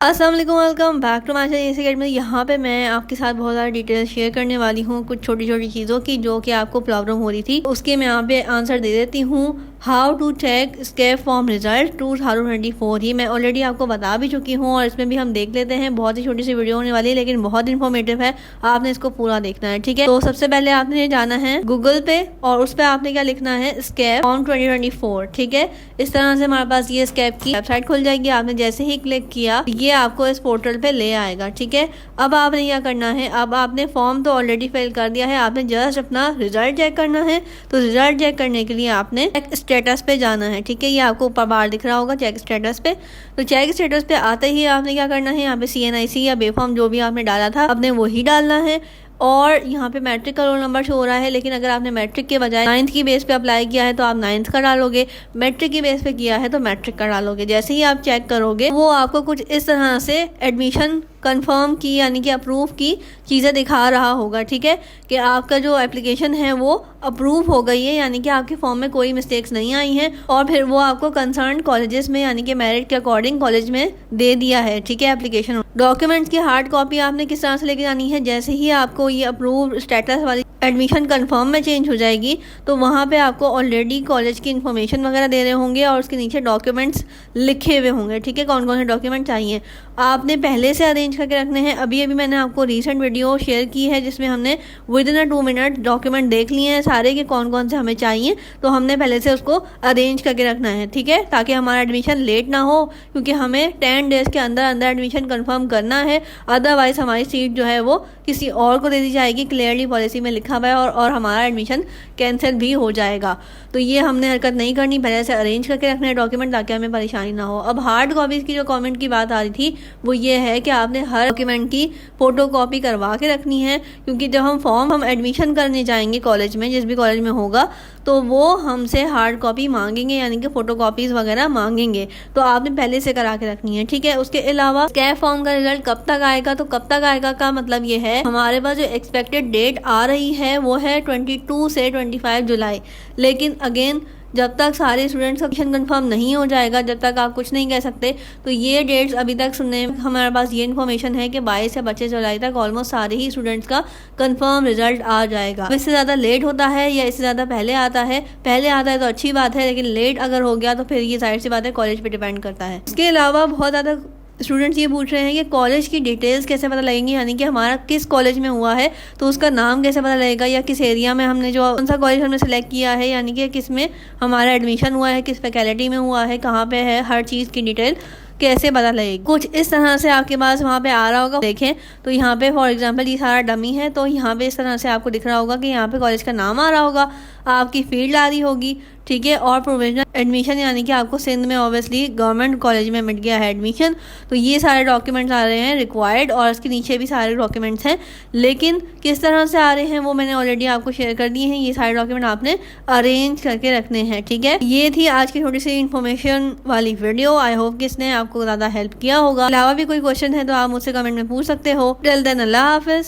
अस्सलाम वालेकुम, welcome back to my channel academy. यहाँ पे मैं आपके साथ बहुत सारी डिटेल्स शेयर करने वाली हूँ, कुछ छोटी छोटी चीज़ों की जो कि आपको प्रॉब्लम हो रही थी उसके मैं यहाँ पे आंसर दे देती हूँ। How to check scape form result 2024 ही मैं ऑलरेडी आपको बता भी चुकी हूँ और इसमें भी हम देख लेते हैं। बहुत ही छोटी सी वीडियो होने वाली है लेकिन बहुत इन्फॉर्मेटिव है, आपने इसको पूरा देखना है, ठीक है। तो सबसे पहले आपने जाना है गूगल पे और उस पर आपने क्या लिखना है, स्केप फॉर्म 2024, ठीक है। इस तरह से हमारे पास ये स्केप की वेबसाइट खुल जाएगी। आपने जैसे ही क्लिक किया ये आपको इस पोर्टल पे ले आएगा, ठीक है। अब आपने क्या करना है, अब आपने फॉर्म तो ऑलरेडी फिल कर दिया है, आपने जस्ट अपना रिजल्ट चेक करना है। तो रिजल्ट चेक करने के लिए आपने चेक स्टेटस पे जाना है, ठीक है। ये आपको ऊपर बाहर दिख रहा होगा चेक स्टेटस पे। तो चेक स्टेटस पे आते ही आपने क्या करना है, यहाँ पे CNIC या बेफॉर्म जो भी आपने डाला था आपने वही डालना है। और यहाँ पे मैट्रिक का रोल नंबर शो हो रहा है, लेकिन अगर आपने मैट्रिक के बजाय 9th की बेस पे अप्लाई किया है तो आप 9th का डालोगे, मैट्रिक की बेस पे किया है तो मैट्रिक का डालोगे। जैसे ही आप चेक करोगे वो आपको कुछ इस तरह से एडमिशन कंफर्म की यानी कि अप्रूव की चीज़ें दिखा रहा होगा, ठीक है, कि आपका जो एप्लीकेशन है वो अप्रूव हो गई है, यानी कि आपके फॉर्म में कोई मिस्टेक्स नहीं आई हैं। और फिर वो आपको कंसर्न कॉलेजेस में यानी कि मेरिट के अकॉर्डिंग कॉलेज में दे दिया है, ठीक है, एप्लीकेशन। डॉक्यूमेंट्स की हार्ड कॉपी आपने किस तरह से लेके आनी है, जैसे ही आपको ये अप्रूव स्टेटस वाली एडमिशन कंफर्म में चेंज हो जाएगी तो वहाँ पे आपको ऑलरेडी कॉलेज की इन्फॉर्मेशन वगैरह दे रहे होंगे और उसके नीचे डॉक्यूमेंट्स लिखे हुए होंगे, ठीक है, कौन कौन से डॉक्यूमेंट चाहिए आपने पहले से अरेंज करके रखने हैं। अभी मैंने आपको रीसेंट वीडियो शेयर की है जिसमें हमने विद इन 2 मिनट डॉक्यूमेंट देख लिए हैं सारे के कौन कौन से हमें चाहिए। तो हमने पहले से उसको अरेंज करके रखना है, ठीक है, ताकि हमारा एडमिशन लेट ना हो, क्योंकि हमें 10 डेज़ के अंदर अंदर एडमिशन कन्फर्म करना है। अदरवाइज हमारी सीट जो है वो किसी और को दे दी जाएगी, क्लियरली पॉलिसी में लिखा हुआ है, और हमारा एडमिशन कैंसिल भी हो जाएगा। तो ये हमने हरकत नहीं करनी, पहले से अरेंज करके रखना है डॉक्यूमेंट ताकि हमें परेशानी ना हो। अब हार्ड कॉपीज़ की जो कमेंट की बात आ रही थी वो ये है कि आपने हर डॉक्यूमेंट की फ़ोटो कॉपी करवा के रखनी है, क्योंकि जब हम एडमिशन करने जाएंगे कॉलेज में, जिस भी कॉलेज में होगा, तो वो हमसे हार्ड कॉपी मांगेंगे यानी कि फ़ोटो कॉपीज़ वगैरह मांगेंगे। तो आपने पहले से करा के रखनी है, ठीक है। उसके अलावा स्केप फॉर्म का रिजल्ट कब तक आएगा, तो कब तक आएगा का मतलब ये है हमारे पास जो एक्सपेक्टेड डेट आ रही है वो है 22 से 25 जुलाई। लेकिन अगेन जब तक सारे स्टूडेंट्स का एडमिशन कंफर्म नहीं हो जाएगा, जब तक आप कुछ नहीं कह सकते। तो ये डेट्स अभी तक सुनने में हमारे पास ये इन्फॉर्मेशन है कि 22 या 25 जुलाई तक ऑलमोस्ट सारे ही स्टूडेंट्स का कंफर्म रिजल्ट आ जाएगा। इससे ज़्यादा लेट होता है या इससे ज़्यादा पहले आता है तो अच्छी बात है, लेकिन लेट अगर हो गया तो फिर ये जाहिर सी बात है कॉलेज पर डिपेंड करता है। इसके अलावा बहुत ज़्यादा स्टूडेंट्स ये पूछ रहे हैं कि कॉलेज की डिटेल्स कैसे पता लगेंगी, यानी कि हमारा किस कॉलेज में हुआ है तो उसका नाम कैसे पता लगेगा, या किस एरिया में हमने जो कौन सा कॉलेज हमने सेलेक्ट किया है, यानी कि किस में हमारा एडमिशन हुआ है, किस फैकल्टी में हुआ है, कहाँ पे है, हर चीज़ की डिटेल कैसे पता लगेगी। कुछ इस तरह से आपके पास वहाँ पे आ रहा होगा, देखें तो यहाँ पे फॉर एग्जांपल ये सारा डमी है, तो यहाँ पे इस तरह से आपको दिख रहा होगा कि यहाँ पे कॉलेज का नाम आ रहा होगा, आपकी फील्ड आ रही होगी, ठीक है, और प्रोविजनल एडमिशन यानी कि आपको सिंध में ऑब्वियसली गवर्नमेंट कॉलेज में मिल गया है एडमिशन। तो ये सारे डॉक्यूमेंट्स आ रहे हैं रिक्वायर्ड, और इसके नीचे भी सारे डॉक्यूमेंट्स हैं, लेकिन किस तरह से आ रहे हैं वो मैंने ऑलरेडी आपको शेयर कर दिए हैं। ये सारे डॉक्यूमेंट आपने अरेंज करके रखने हैं, ठीक है। ये थी आज की थोड़ी सी इन्फॉर्मेशन वाली वीडियो। आई होप कि इसने आपको ज़्यादा हेल्प किया होगा। अलावा भी कोई क्वेश्चन है तो आप मुझसे कमेंट में पूछ सकते हो। टिल देन अल्लाह हाफिज़।